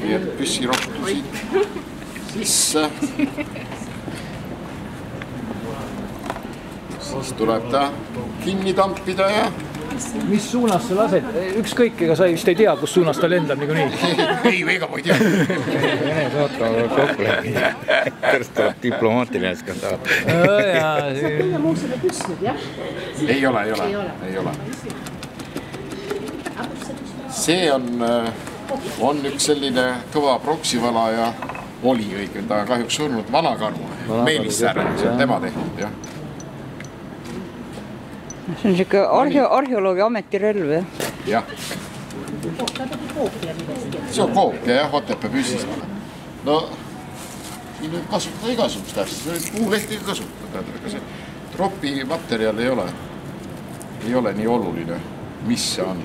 nii et püssirohtu siit sisse. Siis tuleb ta kinni tampida ja... Mis suunas sa lased? Ükskõik, ega sa vist ei tea, kus suunas ta lendab niikuinii. Ei, ega ma ei tea. Vene saatma kokku läbi. Tõrst tuleb diplomaatiline skandaal. Ei ole. See on üks selline kõva proksivala ja oli õige, ta kahjuks surnud vanakarvu. Meelissäär, see on tema tehtud, jah. See on siuke arheoloogi ametirelv, jah? Jah. See on koopia, jah, Otepää püssist. No, siin võib kasutada igasugust asja. Puulehti kasutada, aga see tropi materjal ei ole nii oluline, mis see on.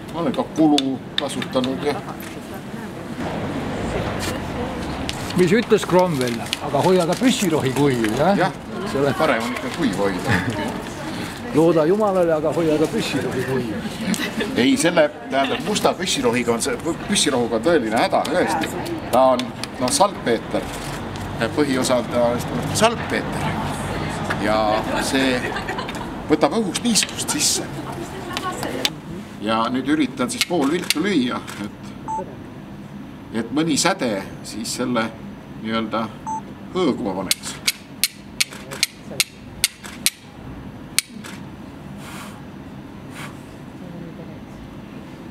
Ma olen ka kulu kasutanud ja... Mis ütles Cromwell, aga hoia ka püssirohi kuiv, jah? Jah, parem on ikka kuiv hoida. Looda jumalale, aga hoia ka püssirohi kuiv. Ei, selle musta püssirohuga on tõeline häda ühest. Ta on saltpeeter, põhiosa on saltpeeter ja see võtab õhust niiskust sisse. Ja nüüd üritan siis pool viltu lüüa, et mõni säde siis selle nii-öelda hõõguma paneks.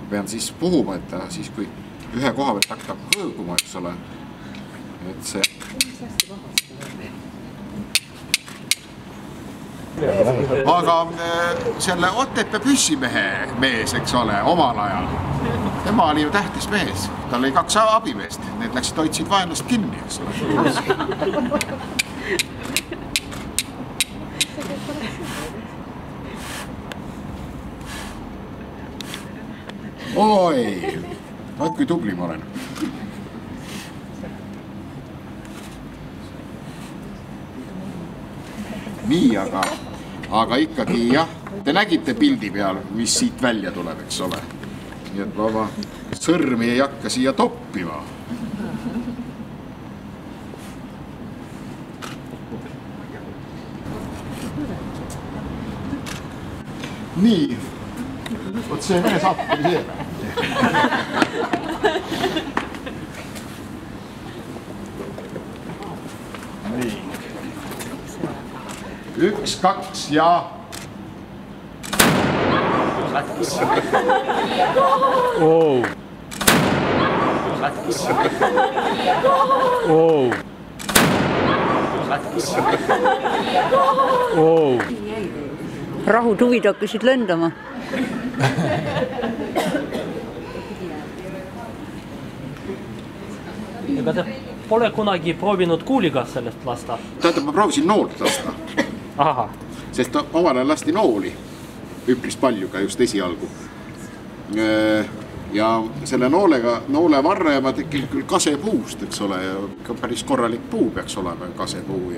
Pean siis puhuma, et ta siis kui ühe koha pealt hakkab hõõguma, eks ole, et see... Aga selle Otepää püssimehe mees, eks ole, omal ajal, tema oli ju tähtis mees, tal oli 2 abimeest, need läksid hoidsid vaenlast kinni, eks ole. Oi, vaat kui tubli ma olen. Nii, aga ikkagi jah, te nägite pildi peal, mis siit välja tuleb, eks ole. Nii et ma sõrmi ei hakka siia toppima. Nii, võt see Vene saatud oli see. Nii. 1, 2 ja... Oh. Oh. Oh. Rahutuvid hakkasid lendama. Ega te pole kunagi proovinud kuuliga sellest lasta? Tähendab, ma proovisin noolt lasta. Aha. Sest omal ajal lasti nooli üpris palju ka just esialgu. Ja selle noole varre ma tekin küll kasepuust, eks ole, ja päris korralik puu peaks olema kasepuu.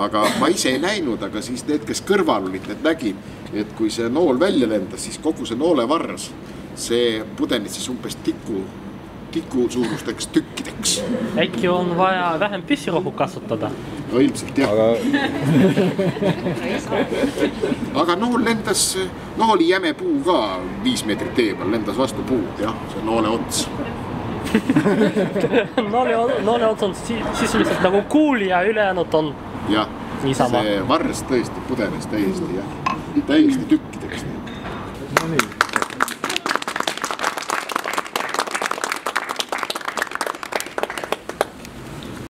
Aga ma ise ei näinud, aga siis need, kes kõrval olid, need nägid, et kui see nool välja lendas, siis kogu see noole varras, see pudenid siis umbes tiku suurusteks tükkideks. Äkki on vaja vähem püssirohu kasutada? No ilmselt jah. Aga nool lendas, nooli jäme puu ka 5 meetrit tee peal, lendas vastu puud, jah, see noole ots. Noole ots on sisuliselt nagu kuul ja ülejäänud on niisama. See varras tõesti pudenes täiesti tükkideks. No nii.